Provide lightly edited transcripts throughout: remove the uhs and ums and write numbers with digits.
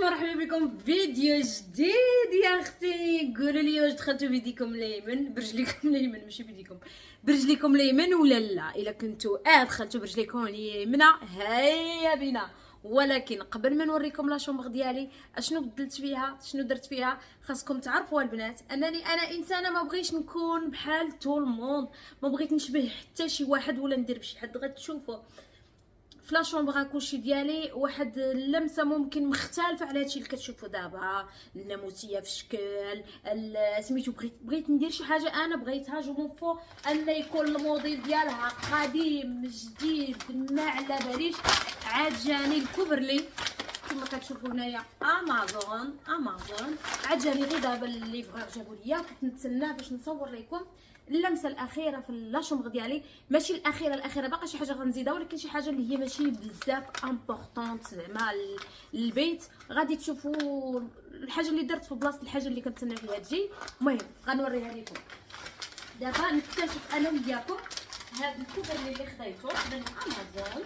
مرحبا بكم فيديو جديد يا اختي. قولوا لي واش دخلتوا بيديكم اليمين برجليكم اليمين، ماشي بيديكم برجليكم اليمين ولا لا. الا كنتوا دخلتوا برجليكم اليمنى هيا بنا. ولكن قبل ما نوريكم لا شومبر ديالي اشنو بدلت فيها شنو درت فيها، خاصكم تعرفوا البنات انني انا انسانه ما بغيش نكون بحال تو الموند، ما بغيت نشبه حتى شي واحد ولا ندير بشي حد. غتشوفوا في لا شومبر كلشي ديالي واحد اللمسه ممكن مختلفه على هادشي اللي كتشوفوا دابا، الناموسيه في الشكل سميتو. بغيت ندير شي حاجه انا بغيتها جو مون فو ان يكون الموديل ديالها قديم جديد ما على باليش. عاد جاني الكوفرلي كما كتشوفوا هنايا امازون عاد جاني غير دابا الليفرور جابوا ليا، كنت نتسناه باش نصور لكم اللمسه الاخيره في لا شومبر ديالي. ماشي الاخيره باقا شي حاجه غنزيدها، ولكن شي حاجه اللي هي ماشي بزاف امبورطونط زعما البيت. غادي تشوفوا الحاجه اللي درت في بلاصه الحاجه اللي كنتسنى فيها تجي. المهم غنوريها لكم دابا. نكتشف انا وياكم هذا الكوفر اللي خديته من امازون.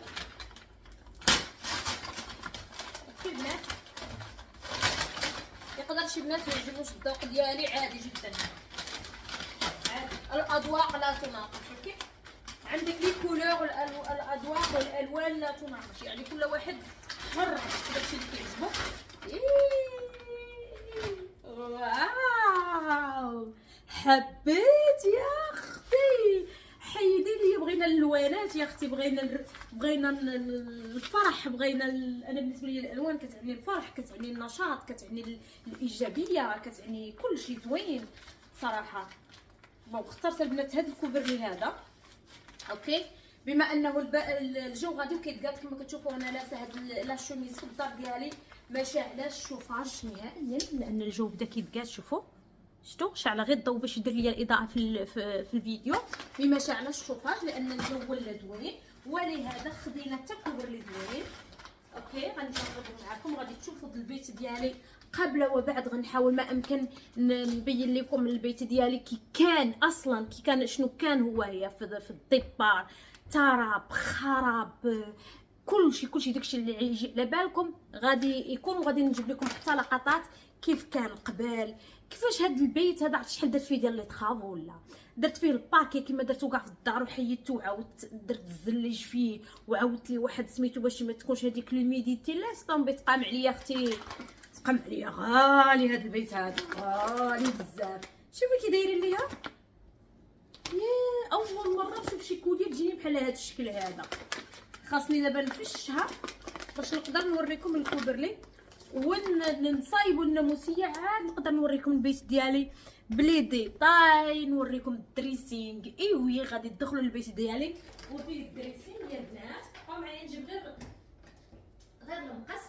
اوكي بنات، يقدر شي بنات ما يعجبوش الذوق ديالي، عادي جدا، الاذواق لا تناقش. اوكي، عندك لي كولور الاذواق والالوان لا تناقش، يعني كل واحد حر داكشي اللي كيعجبو. واو حبيت يا اختي، حيدي لي. بغينا الالوانات يا اختي، بغينا الفرح، بغينا انا بالنسبه لي الالوان كتعني الفرح، كتعني النشاط، كتعني الايجابيه، كتعني كل شيء زوين صراحه. بون اخترت البنات هذا الكوفرلي هذا. اوكي، بما انه الجو غادي وكيتقاد كما كتشوفوا انا لابسه هاد لا شوميز في الدار ديالي ما شاعلاش الشوفاج نهائيا لان الجو بدا كيتقاد. شوفوا شفتوا شعل غير الضوء باش يدير لي الاضاءه في الفيديو، ما شاعلاش الشوفاج لان الجو ولا زوين. ولهذا خدينا حتى الكوفرلي زوين. اوكي غنجربو معكم، غادي تشوفوا البيت ديالي قبل وبعد. غنحاول ما امكن نبين لكم البيت ديالي كي كان اصلا، كي كان شنو كان هو هي في الديبار، تراب خراب كلشي داكشي اللي يجي على بالكم غادي يكون. وغادي نجيب لكم حتى لقطات كيف كان قبل، كيفاش هذا البيت هذا. عرفتي شحال درت فيه ديال لي طخاف ولا درت فيه الباركي كما درتو كاع في الدار وحيدته وعاودت درت الزليج فيه وعاودت لي واحد سميتو باش ما تكونش هذيك لوميديتي. لا طومبي تقام عليا اختي، تقام عليا. غالي هذا البيت هذا، غالي بزاف. شوفي كي دايرين ليا، يا اول مره نشوف شي كوليه تجيني بحال هذا الشكل هذا. خاصني دابا نفشها باش نقدر نوريكم الكوبرلي ونصايبوا الناموسيه، عاد نقدر نوريكم البيت ديالي بلي ديتاي، نوريكم الدريسينغ. ايوي غادي تدخلوا للبيت ديالي وفيه الدريسينغ يا البنات. بقاو معايا نجيب غير المقص.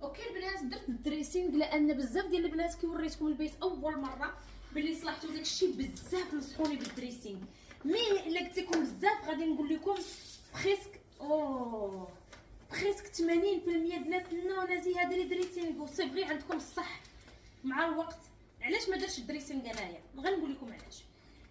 اوكي البنات، درت الدريسينغ لان بزاف ديال البنات كي وريتكم البيت اول مره باللي صلحتوا داكشي بزاف نصحوني بالدريسينغ. مي الا قلت لكم بزاف غادي نقول لكم بريسك بريسك 80% بنات نو نازي هذا لي دريسينغ. وسي فغي عندكم الصح مع الوقت. علاش ما درتش الدريسينغ انايا؟ غنقول لكم علاش.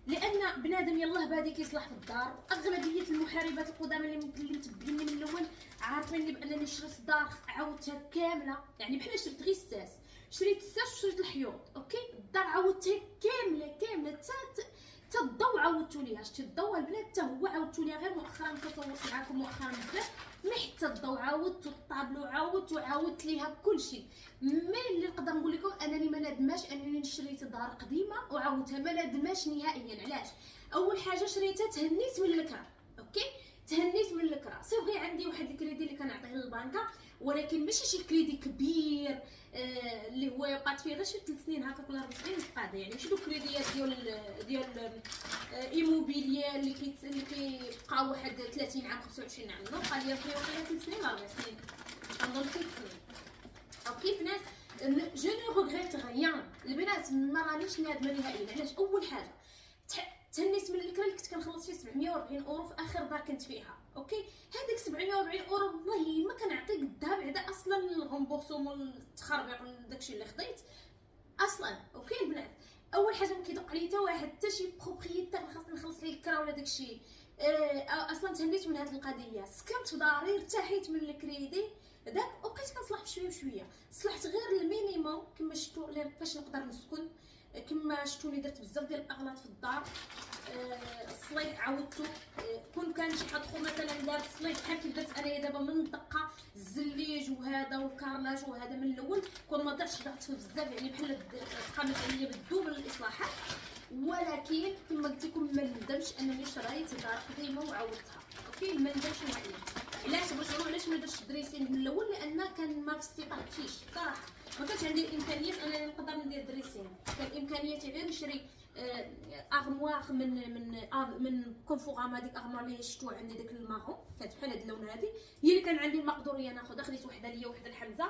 لان بنادم يلاه بادي كيصلح في الدار. اغلبيه المحاربات القدامى اللي متبعيني من الاول عارفيني بانني شريت دار عاودتها كامله، يعني بحال شريت غير الساس، شريت الساس وشريت الحيوط. اوكي الدار عاودتها كامله حتى الضو عاودتو ليها. شتي الضو البنات حتى هو عاودتو ليها، غير مؤخرا كنصورت معكم مؤخرا بزاف. مي حتى الضو عاودتو، الطابلو عاودت ليها كلشي. مي اللي نقدر نقول لكم انني ما ندماش انني شريت دار قديمه وعاودتها، ما ندماش نهائيا. علاش؟ اول حاجه شريتها تهنيت من الكرا. اوكي تهنيت من الكرا. صافي عندي واحد الكريدي اللي كنعطيه للبنكه، ولكن ماشي شي كريدي كبير اللي هو بقات فيه غير شي 3 سنين هكاك ولا 4 سنين تقاضي. يعني ماشي دوك كريديات ديال ايموبيليير اللي كيبقاو واحد 30 عام 25 عام. نو بقى ليا فيه واقيلا 3 سنين ولا 4 سنين، كنظن 3 سنين. اوكي بنات جو نو ريغريت غيان البنات، ما رانيش نادمه نهائيا. علاش؟ اول حاجه تهنيت من الكرا اللي كنت كنخلص فيه 740 اورو في اخر دار كنت فيها. اوكي هذيك 740 اورو والله ما كنعطي قدها بعدا اصلا الغومبورسومون التخربيق داكشي اللي خديت اصلا. اوكي البنات، اول حاجه ما كيدق عليا حتى واحد حتى شي بروبريتير خاصني نخلص ليه الكرا ولا داكشي. اصلا تهنيت من هذه القضيه، سكنت في داري ارتحيت من الكريدي داك وبقيت كنصلح بشويه بشويه. صلحت غير المينيموم كما شفتوا باش نقدر نسكن. كما شفتوني درت بزاف ديال الاغلاط في الدار. الصليب عاودته. كون كان شي حد اخر مثلا دار الصليب بحال كي درت انايا دابا من الدقه الزليج وهذا والكارلاج وهذا من الاول، كون ما درتش ضغط فيه بزاف يعني بحال تقامت عليا بالدوبل الاصلاحات. ولكن كما قلت لكم ما ندمش انني شريت دار قديمه وعاودتها. اوكي ما ندمش نهائيا. علاش باش نقول علاش ما درتش دريسينغ من الاول؟ لان كان ما في استطاعتيش صراحه، ما كانش عندي الامكانيات انني نقدر ندير دريسينغ. كان امكانياتي غير نشري ارمواغ من كونفوغام. هذيك ارموار اللي شفتوها عندي داك المارون كانت بحال هذا اللون هذه، هي اللي كان عندي المقدوريه ناخذها. خديت وحده ليا وحده لحمزه.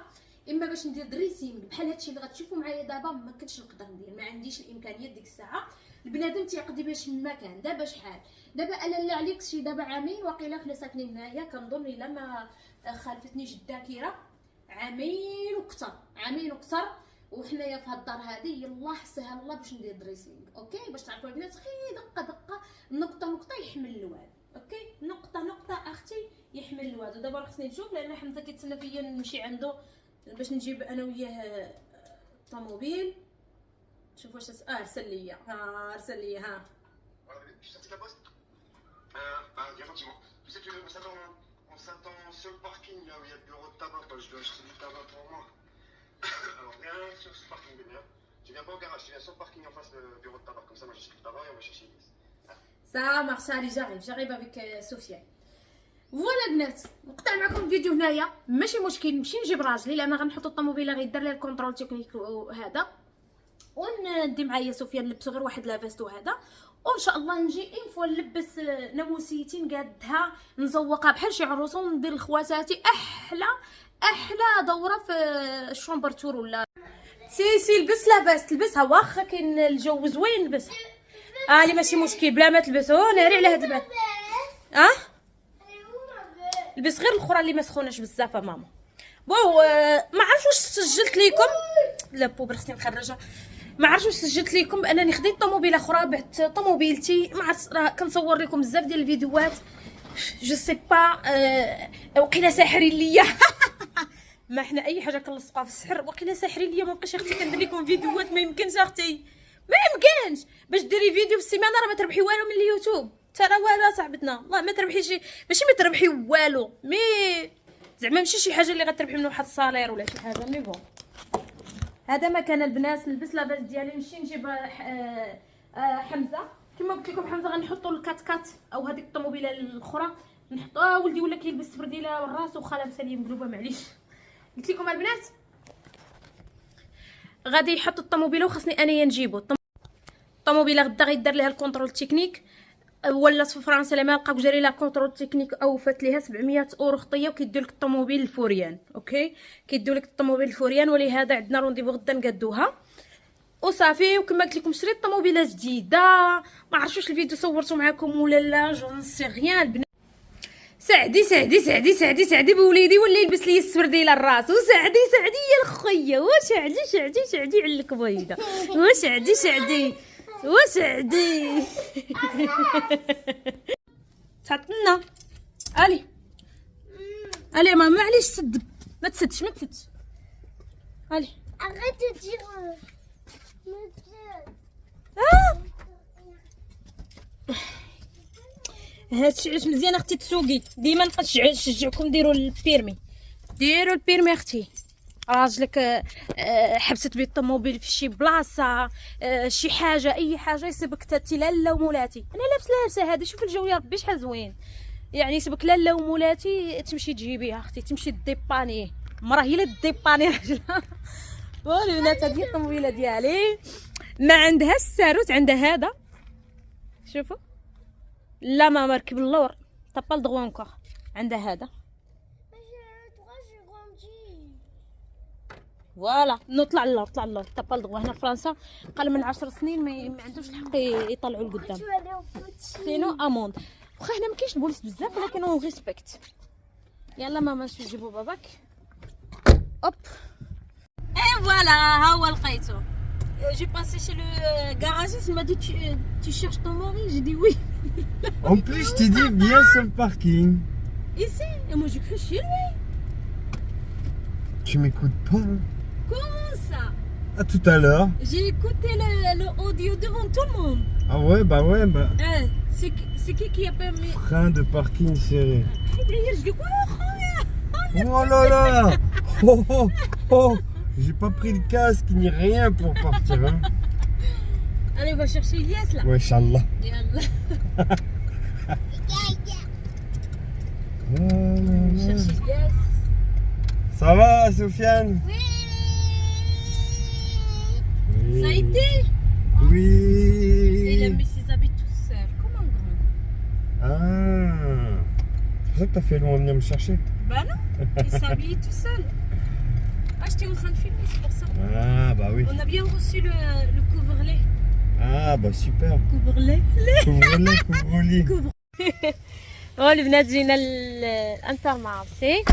اما باش ندير دريسينغ بحال هادشي اللي غتشوفوا معايا دابا ما كنتش نقدر ندير، ما عنديش الامكانيات ديك الساعه. البنادم تيقضي باش ما كان. دابا شحال؟ دابا انا لا عليك شي دابا عامين واقيلا حنا ساكنين هنايا، كنظن الا ما خالفتنيش الذاكره عامين وكثر، عامين وكثر وحنايا في هاد الدار هادي. يلاه سهل الله باش ندير دريسينغ. اوكي باش تعرفوا البنات غير دقه دقه نقطه نقطه يحمل الواد. اوكي نقطه نقطه اختي يحمل الواد. ودابا خصني نشوف لان حمزه كيتسنى فيا نمشي عنده باش نجيب انا وياه الطوموبيل. شوف واش ارسل ليا. ارسل ليا ها. On s'attend sur le parking là où il y a le bureau de tabac, je dois acheter du tabac pour moi. Alors viens sur ce parking de bien. Tu viens pas au garage, tu viens sur le parking en face du bureau de tabac. Comme ça moi j'achète du tabac et on va chercher Ilyes. Ça marche. allez j'arrive avec Sofiane. فوالا البنات نقطع معكم الفيديو هنايا. ماشي مشكل نمشي نجيب راجلي لان غنحطو الطوموبيله غيدير ليه الكونترول تكنيك وهذا، وندي معايا سفيان نلبسو غير واحد لافاست وهذا، وان شاء الله نجي اون فوا نلبس ناموسيتي نقادها نزوقها بحال شي عروسه وندير لخواتاتي احلى دوره في الشومبرتور ولا سي لبس لافاست لبسها واخا كاين الجو زوين لبسها. لي ماشي مشكل بلا ما تلبسو ناري على هاد البنات. لبس غير الاخرى اللي ما سخوناش بزاف ماما. بو ما عرفتش واش سجلت لكم لا بوبر خصني نخرجها. ما عرفتش واش سجلت لكم بانني خديت طوموبيله اخرى بعت طوموبيلتي. ما عرفت راه كنصور لكم بزاف ديال الفيديوهات جو سي با وقيله ساحرين ليا ما حنا اي حاجه كنلصقوها في السحر. وقيله ساحرين ليا ما بقيتش اختي كندير لكم فيديوهات. ما يمكنش اختي ما يمكنش باش ديري فيديو في السيمانه راه ما تربحي والو من اليوتيوب. ترى والو صاحبتنا والله ما تربحيش. ماشي ما تربحي والو مي زعما ماشي شي حاجه اللي غتربحي من واحد الصالير ولا شي حاجه. مي بون هذا ما كان البنات. نلبس لاباس ديالي نمشي نجيب حمزه. كما قلت لكم حمزه غنحطوا الكات كات او هذيك الطوموبيله الاخرى نحطوها. ولدي ولا كيلبس سبرديله والراس وخاله مساليه مقلوبه معليش. قلت لكم البنات غادي يحط الطوموبيله وخاصني انايا نجيبو الطوموبيله غدا غيدار ليها الكونترول تكنيك. ولات في فرنسا لما لقاو جاري لها كونترول تكنيك او فات ليها 700 اورو خطيه وكيديو لك الطوموبيل الفوريان. اوكي كيديو لك الطوموبيل الفوريان ولهذا عندنا رونديفو غدا نقادوها وصافي. وكما قلت لكم شريت طوموبيله جديده. ما عرفتش واش الفيديو صورته معكم ولا لا جو نسي غيان. سعدي بوليدي ولا يلبس لي السبرديله الراس. وسعدي يا الخيه وسعدي على الكبيده وسعدي تعطلنا. الي ماما معليش سد ما تسدش الي arrête de dire هادشي علاش مزيان اختي تسوقي. ديما نشجعكم ديروا البيرمي اختي. راجلك حبست بيه الطوموبيل في شي بلاصه شي حاجه اي حاجه يسبك تاتي لاله ومولاتي. انا لابسه هذه شوف الجو يا ربي شحال زوين يعني يسبك لاله ومولاتي تمشي تجيبيها اختي تمشي ديبانيه. مرا هي اللي ديباني راجلها. فوالا البنات هذه الطوموبيله ديالي ما عندها الساروت عندها هذا شوفوا. لا ما مركب اللور طابال دغوا انكور عندها هذا فوالا. نطلع اللور طابال دغوا. هنا في فرنسا قال من 10 سنين ما عندوش الحق يطلعوا لقدام سينو اموند. واخا هنا ما كاينش البوليس بزاف ولكن اون ريسبكت. يلا ماما نمشيو نجيبو باباك. اوب اي فوالا ها هو لقيتو. J'ai passé chez le garagiste, il m'a dit tu cherches ton mari, j'ai dit oui. En plus je t'ai dit bien sur le parking. Ici? Et moi j'ai cru chez lui. tu m'écoutes pas. Hein. Comment ça? À tout à l'heure. J'ai écouté le audio devant tout le monde. Ah ouais, bah. C'est qui a permis? Frein de parking serré. Je dis quoi? Oh là là. Oh oh oh. J'ai pas pris le casque ni rien pour partir. Hein. Allez, on va chercher Elias là. Ouais, Inch'Allah. Yallah. Chercher Elias. Ça va, Sofiane? Oui. Ça a été? Oui. Il a mis ses habits tout seul, comme un grand. Ah. C'est pour ça que t'as fait loin venir me chercher. Bah non, il s'est habillé tout seul. Ah, j'étais en train de filmer, c'est pour ça. Ah bah oui. On a bien reçu le couvre-lait. Ah bah super. Couvre-lait. Couvre-le, couvre-lit. هو البنات جينا الانترمارشي. Il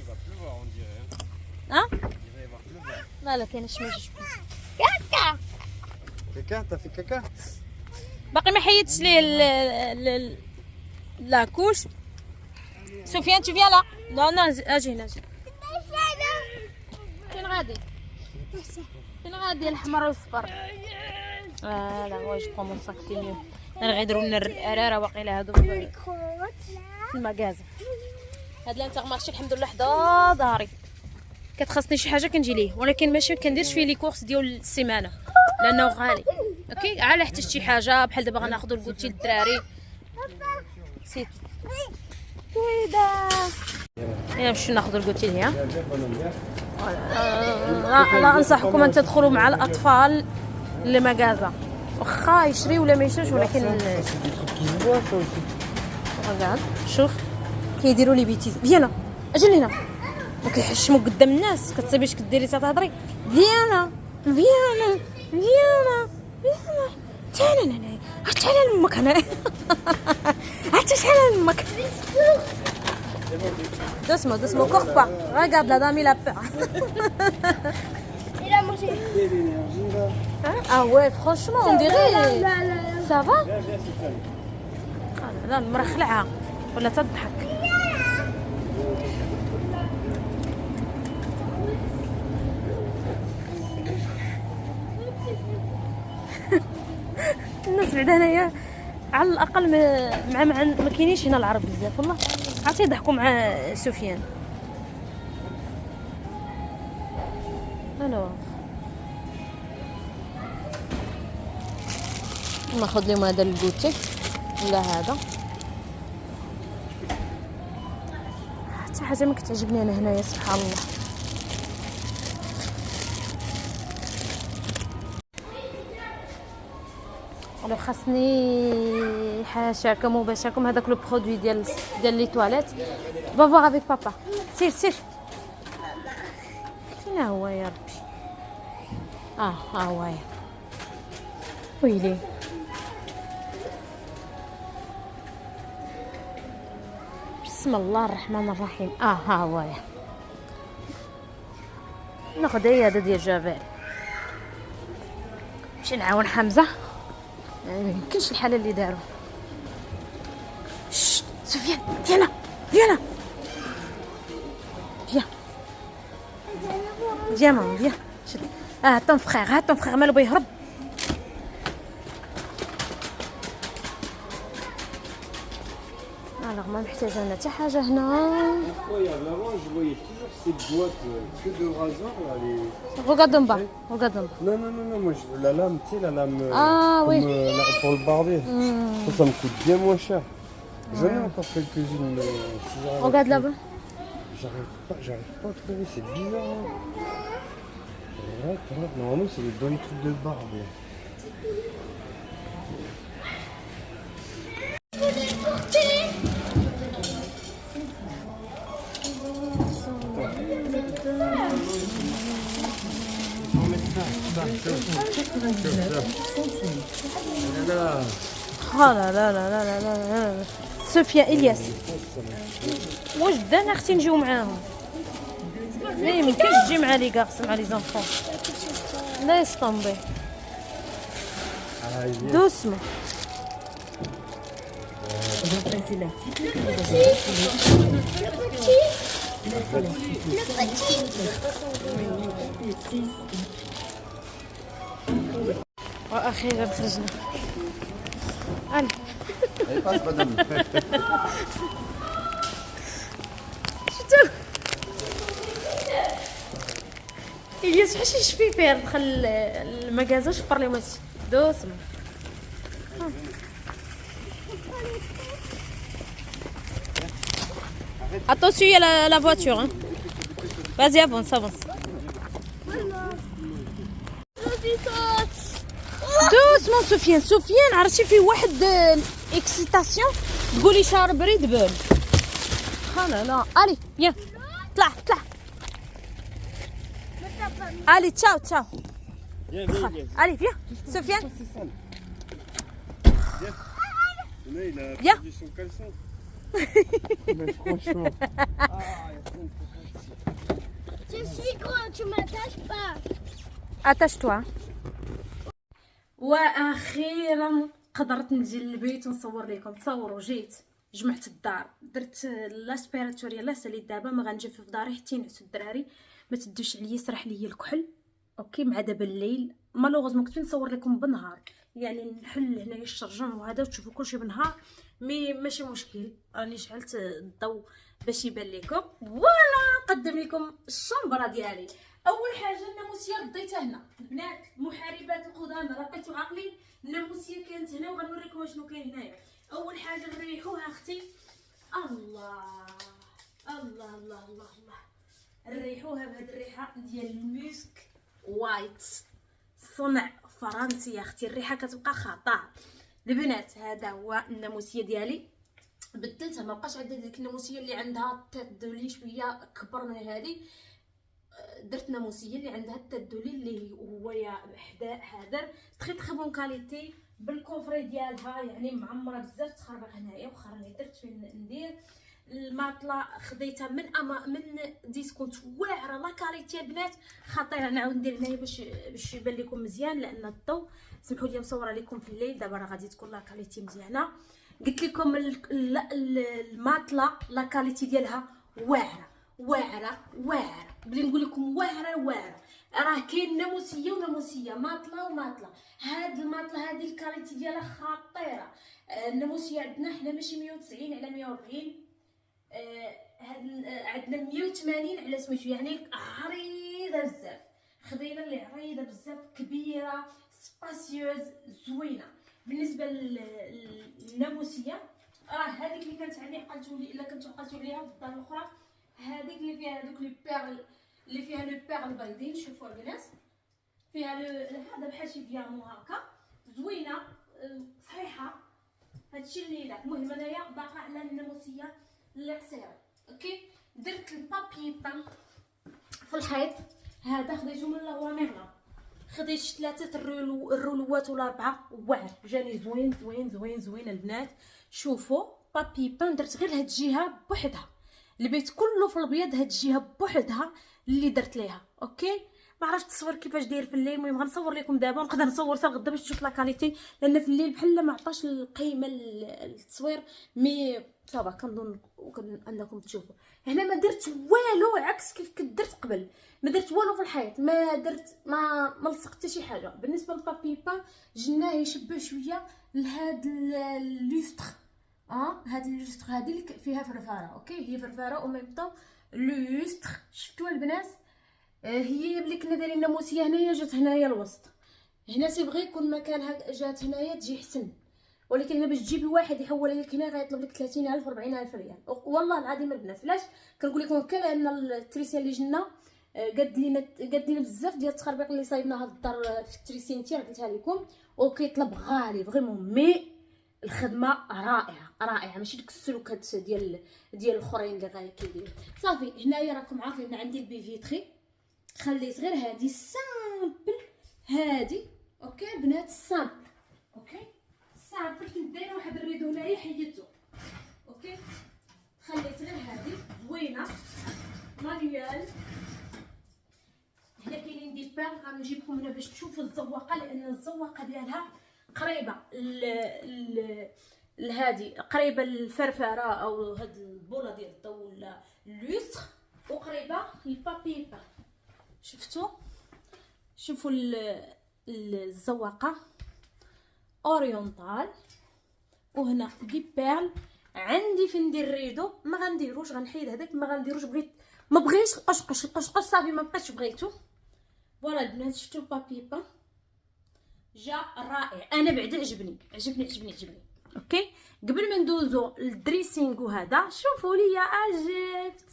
va pleuvoir on dirait. ها؟ Il va y avoir pleuvoir. لا لا كاين الشمس. كاكا. Caca, t'as fait caca? باقي ما حيدتش ليه لاكوش. سفيان tu viens là. Non اجي هنا اجي. فين غادي؟ فين غادي الحمر والصفر؟ لا هو جو برون مون ساك سي ميو. انا غيديروا لنا الراره واقيلا هادو في المكازا. هاد الانترمارشي الحمد لله حدا داري. كتخصني شي حاجه كنجي ليه، ولكن ماشي كنديرش فيه لي كورس ديال السيمانه لانه غالي. اوكي على احتجت شي حاجه بحال دابا غناخذوا الكوتشي للدراري سيت ويدا يلا نمشيو ناخذوا الكوتشي ليها. لا انصحكم ان تدخلوا مع الاطفال لمغازا واخا يشري ولا ما يشريش، ولكن رجال شوف كيديروا لي بيتيز. فيانا اجي لهنا وكيحشموا قدام الناس، كتصيبي اش كديري تهضري. فيانا فيانا فيانا فيانا تعال هنا، تعال لامك هنا. حتى تعال لامك. Doucement, cours pas. Regarde, la dame, il a peur. Il a mangé. Ah ouais, franchement, on dirait. Ça va? لا مرخلعها ولا تضحك. الناس بعدا هنايا على الاقل ما كاينينش هنا العرب بزاف والله، عاد يضحكوا مع سفيان. الو ناخذ لهم هذا الكوتي ولا هذا، حتى حاجه ما كتعجبني انا هنايا سبحان الله. الو خاصني حاشاكم وباشاكم هذاك لو برودوي ديال لي تواليت. با فوار افيك بابا. سير فين هو يا ربي؟ ها هو يا ويلي. بسم الله الرحمن الرحيم. ها هو يا ناخذ هذا ديال جافيل نمشي نعاون حمزه. ما يمكنش الحاله اللي داروا. شت سفيان فيانا فيان ماما فيان. شد هات طون فخير مالو بيهرب. الوغ ما محتاجه انا حتى حاجه هنا. Regarde en bas. Non, moi je veux la lame, tu sais, la lame. Ah oui. Pour le barbier. Ça me coûte bien moins cher. J'en ai encore quelques-unes, mais si j'arrive. Regarde là-bas. J'arrive pas à trouver, c'est bizarre. Hein. Regarde, normalement c'est dans les trucs de barbe. لا سفيان إلياس واش دانا اختي نجيو معاهم؟ ما يمكنش تجي مع لي كارس مع لي زونفون. لايس طومبي دوسمون. واخيرا خرجنا. انا شفتو الياس حاشي يشفي فيه دخل المكازا شفر لي ماشي دوسما. Attention, il y a la voiture. Hein. Vas-y, avance, avance. Doucement, Sofiane. Sofiane, عرفتي في واحد اكسيتاسيون تقولي شارب ريد بول. خلاص لا. Allez, viens. طلع طلع. Allez, ciao, ciao. Allez, viens. Sofiane. Il a Viens. perdu son caleçon. Mais franchement. Je suis grand, tu m'attaches pas. Attache-toi. واخيرا قدرت نجي للبيت ونصور لكم. تصوروا جيت جمعت الدار درت لاسبيراتوريا لا ساليت دابا ما غنجي في داري حتى ينعسوا الدراري ما تدوش عليا سرح ليا الكحل اوكي مع دابا الليل مالوغوزمون كنت نصور لكم بالنهار يعني نحل هنايا الشرجون وهذا وتشوفوا كلشي بالنهار مي ماشي مشكل راني شعلت الضو باش يبان لكم. فوالا نقدم لكم الشومبره ديالي. اول حاجه الناموسيه رديتها هنا البنات محاربات القدامى لقيتو عاقلين الناموسيه كانت هنا وغنوريكم شنو كاين هنايا. اول حاجه نريحوها اختي الله الله الله الله الله نريحوها بهاد الريحه ديال الميسك وايت صنع فرنسي اختي. الريحه كتبقى خطر البنات. هذا هو الناموسيه ديالي بدلتها ما بقاش عندها ديك الناموسيه اللي عندها التدولي شويه كبر من هذه. درت ناموسيه اللي عندها التدولي اللي هو يا حذر تري بون كاليتي بالكوفري ديالها يعني معمره بزاف تخربق هنايا واخا راني درت فين ندير الماطله خديتها من ديسكونت واعره لا كاليتي البنات خطيره. نعاود ندير هنايا باش يبان لكم مزيان لان الضو سمحوا لي مصوره لكم في الليل دابا راه غادي تكون لا كاليتي مزيانه. قلت لكم الماطله لا كاليتي ديالها واعره واعره واعره بلي نقول لكم واعره راه كاين ناموسيه وناموسيه ماطله وماطله. هاد الماطله هذه الكاليتي ديالها خطيره. الناموسيه عندنا حنا ماشي 190 على 140 هاد عندنا 180 على سميتو يعني عريضه بزاف. خدينا اللي عريضه بزاف كبيره سباسيوز زوينه. بالنسبه للناموسيه راه هذيك اللي كانت عندي قلتوا لي الا كنتو قلتوا عليها في الدار الاخرى هذيك اللي فيها هذوك لي بيرل اللي فيها لو بيرل بيضين. شوفوا البنات فيها هذا بحال شي ديامون هكا زوينه صحيحه هادشي اللي لا. المهم انايا باقا على الناموسيه اللي قصيره اوكي. درت البابي بان في الحيط هذا خديته من لاغوا ميرنا خديت 3 الرولوات ولا 4 واعر جاني زوين زوين زوين زوين البنات. شوفوا بابي بان درت غير هاد الجهه بوحدها البيت كله في الابيض هاد الجهه بوحدها اللي درت ليها اوكي. ما عرفتش التصوير كيفاش داير في الليل. المهم غنصور لكم دابا ونقدر نصور حتى غدا باش تشوف لا كاليتي لان في الليل بحال ما عطاش القيمه للتصوير مي صافا كنظن انكم تشوفوا. هنا ما درت والو عكس كيف كنت درت قبل ما درت والو في الحيط ما درت ما لصقت حتى شي حاجه. بالنسبه للبابي بان جناه يشبه شويه لهاد اللوستر هاد اللوستر هادي اللي فيها فرفاره اوكي هي فرفاره او ميم طون لوستر. شفتوا البنات هي ملي كنا دايرين الناموسيه هنايا جات هنايا الوسط هنا سيبغي يكون مكانها جات هنايا تجي حسن ولكن هنا باش تجيبي واحد يحول لك هنا غيطلب لك 30000 40000 ريال. والله العظيم البنات علاش كنقول لكم هكا لان التريسيان اللي جنا قد لينا بزاف ديال التخربيق اللي صايبنا هاد الدار في التريسينتي قلتها لكم وكيطلب غالي فريمون مي الخدمه رائعه ماشي ديك السلوكات ديال الاخرين اللي غايه كيديروا. صافي هنايا راكم عارفين عندي البي فيتري خليت غير هذه سامبل هذه اوكي بنات سامبل اوكي سامبل كنت دايره واحد الريدو هنايا حيدته اوكي خليت غير هذه زوينه مانيوال. هنا كاينين دي بان غنجيب لكم هنا باش تشوفوا الزواقه لان الزواقه ديالها قريبه لهادي قريبه للفرفره او هاد البوله ديال الضو ولا لوستر وقريبه البابي بان. شوفوا الزواقه اورينتال، وهنا دي بيرل. عندي فين ندير الريدو، ما غنديروش، غنحيد هذاك، ما غنديروش، ما بغيتش القشقش صافي، ما بقيتش بغيتو. فوالا البنات شفتوا البابي بان جا رائع، انا بعدا عجبني. اوكي قبل ما ندوزو للدريسينغ وهذا، شوفوا لي عجبت.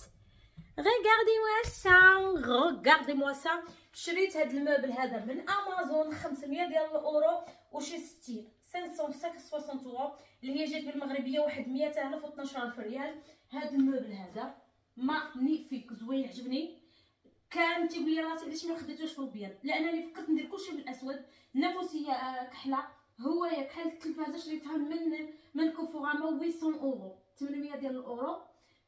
غاردي موا سا. شريت هذا الموبل هذا من امازون 500 ديال الاورو وشي 60 560 اورو، اللي هي جات بالمغربيه واحد 100,000 و 12,000 ريال. هذا الموبل هذا مانيفيك زوين، عجبني. كان تيقول لي راسي علاش ما خديتوش في الابيض، لانني فكرت ندير كلشي بالاسود. الناموسيه كحله، هو يا كحل التلفازه شريتها من كوفورامه 800 اورو، 800 ديال الاورو.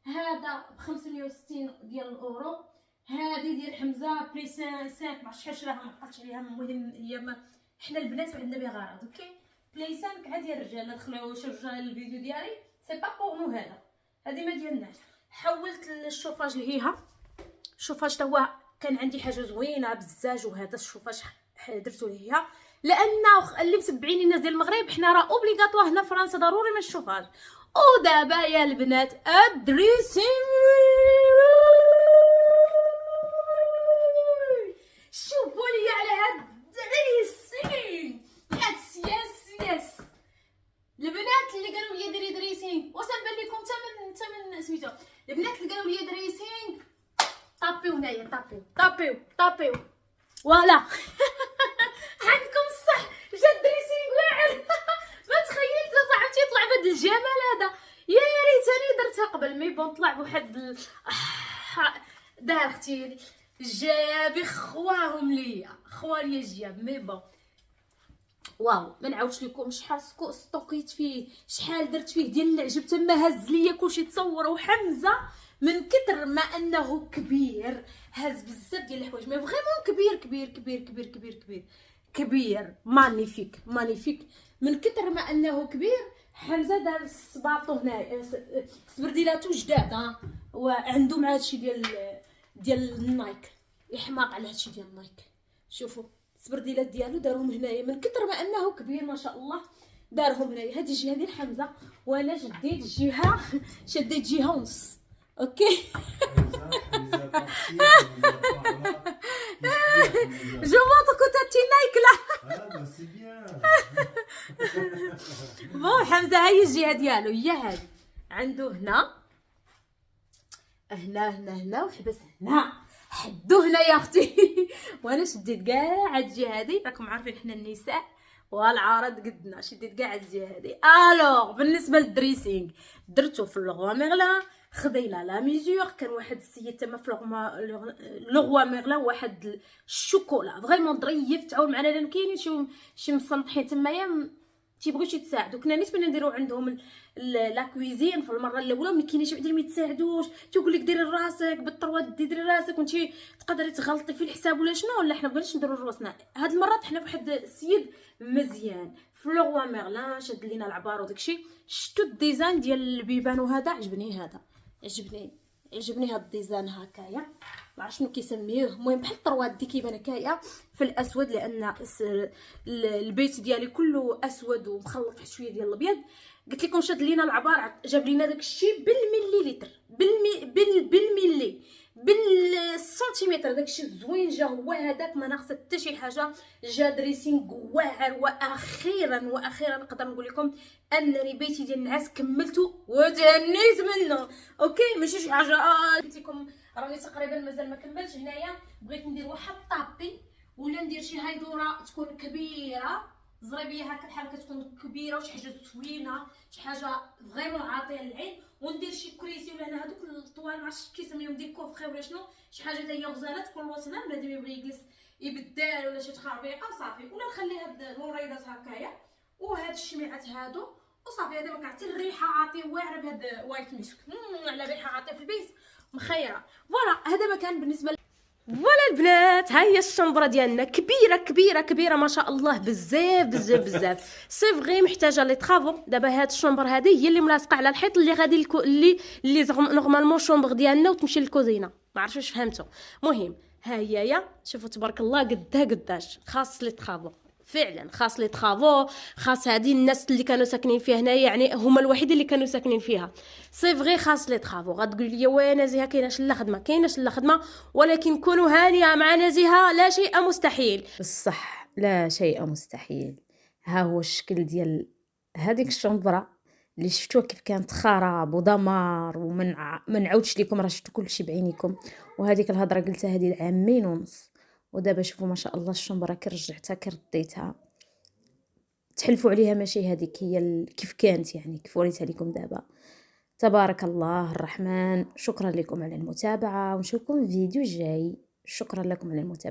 هذا ب 560 ديال الاورو. هذه ديال حمزه بلي 5 ما عرفتش شحال شراها، ما عقلتش عليها. المهم هي حنا البنات عندنا بغرض. اوكي بلي 5 عاد ديال الرجال، دخلوا شي رجال الفيديو ديالي سي با بور نو. هذه ما ديالناش. حولت للشوفاج لهيها. الشوفاج تا هو كان عندي حاجه زوينه بالزاج، وهذا الشوفاج درتو ليها، لان اللي مسبعين الناس ديال المغرب حنا راه اوبليغاتوار هنا في فرنسا ضروري من الشوفاج. ودابا يا البنات الدريسينغ، شوفوا لي على هاد الدريسينغ. يس البنات اللي قالوا لي ديري دريسينغ، واش نبان لكم تمن سميتو البنات اللي قالوا لي دريسينغ، طابيو هنايا، طابيو فوالا. عندكم الصح، جا الدريسينغ واعر. ما تخيلت صاحبتي يطلع بهذا الجمال هذا. يا ريتني درتها قبل، مي بون طلع بواحد دار اختي جاب خواهم ليا، خوالي جياب. مي بون واو، ما نعاودش لكم شحال ستوكيت فيه، شحال درت فيه ديال العجب. تما هز ليا كلشي تصور. وحمزه من كتر ما انه كبير هز بزاف ديال الحوايج، مي فريمون كبير. مانيفيك من كتر ما انه كبير. حمزه دار الصباطو هنايا، سبرديلاتو جداد، وعنده مع هادشي ديال النايك. يحماق على هادشي ديال النايك. شوفوا السبرديلات ديالو دارهم هنايا، من كتر ما انه كبير ما شاء الله دارهم هنايا. هذه الجهه ديال حمزه، وانا شديت جهه ونص. اوكي جو montre que ta petite Nike là. Ah c'est bien. بون حمزه هاي الجهه ديالو هي هذه، عنده هنا وحبس هنا، حدو هنا يا اختي. وانا شديت كاع الجهه هذه، راكم عارفين حنا النساء والعارض قدنا، شديت كاع الجهه هذه. الوغ بالنسبه للدريسينغ درتو في اللغوا ميرلان، خدينا لا ميزور. كان واحد السيد تما في لغوا ميرلان، واحد الشوكولا فريمون ظريف، تعاون معنا. لان كاينين شي مصنطحين تمايا تيبغيوش يتساعدوا. كنا نتمنى نديرو عندهم لا كويزين في المره الاولى، ما كاينينش بعدا ما يتساعدوش. تيقول لك ديري راسك بالطروات، ديري راسك وانت تقدري تغلطي في الحساب ولا شنو. ولا حنا بغيناش نديرو روسنا. هاد المرات حنا فواحد السيد مزيان في لغوا ميرلان، شد لينا العبار وداكشي. شتو الديزاين ديال البيبان وهذا عجبني. هذا عجبني هاد الديزاين هكايا، ما عرفت شنو كيسميوه. المهم بحال الطروات دي كيبان هكايا في الاسود، لان البيت ديالي كله اسود ومخلط واحد شويه ديال الابيض. قلت لكم شاد لينا العبار، جاب لينا داكشي بالمليلتر، بالملي بالسنتيمتر. داكشي زوين جا. هو هذاك ما ناقص حتى شي حاجه. جا دريسينغ واعر. واخيرا نقدر نقول لكم انني بيتي ديال النعاس كملته وتهنيت منه. اوكي ماشي شي حاجه. قلت لكم راني تقريبا مازال ما كملتش. هنايا بغيت ندير واحد طابي، ولا ندير شي هايدوره تكون كبيره زريبيه هكا، بحال كتكون كبيره وشي حاجه زوينه، شي حاجه فريمون عاطيه للعين. وندير شي كريسي ولا هنا هذوك الطوال ما عرفتش كيسميهم دي كوفخي ولا شنو، شي حاجه حتى هي غزاله تكون وسنه. بنادم يبغي يجلس يبدل ولا شي تخربيقه صافي. ولا نخلي هاد الوريضات هكايا وهاد الشميعات هادو وصافي. هذا ما كاع حتى الريحه عاطيه واعره بهاد وايت مسك، على ريحه عاطيه في البيت مخيره. فوالا هذا ما كان بالنسبه فوالا البنات. ها هي الشمبره ديالنا، كبيره ما شاء الله، بزاف. سي فغي محتاجه لي طرافو. دابا هاد الشمبر هذه هي اللي ملاصقه على الحيط، اللي غادي اللي نورمالمون شومبر ديالنا وتمشي للكوزينه. ما عرفتش فهمتوا. مهم ها هي شوفوا تبارك الله قداش خاص لي طرافو، فعلا خاص لي طرافو، خاص هذه الناس اللي كانوا ساكنين فيها هنايا، يعني هما الوحيدين اللي كانوا ساكنين فيها. سي فغي خاص لي طرافو. غتقول لي وين نزيهه كايناش لا خدمه، كايناش لا خدمه، ولكن كونوا هانيه مع نزيهه لا شيء مستحيل. بصح لا شيء مستحيل. ها هو الشكل ديال هذيك الشومبرا اللي شفتوها كيف كانت خراب ودمار، ومن نعاودش لكم، راه شفتوا كلشي بعينيكم. وهذيك الهضره قلتها هذه عامين ونص، ودابا شوفوا ما شاء الله الشومبرا كي رجعتها كي رديتها تحلفوا عليها ماشي هذيك هي كيف كانت، يعني كيف وريتها لكم دابا. تبارك الله الرحمن. شكرا لكم على المتابعه، ونشوفكم في فيديو جاي. شكرا لكم على المتابعه.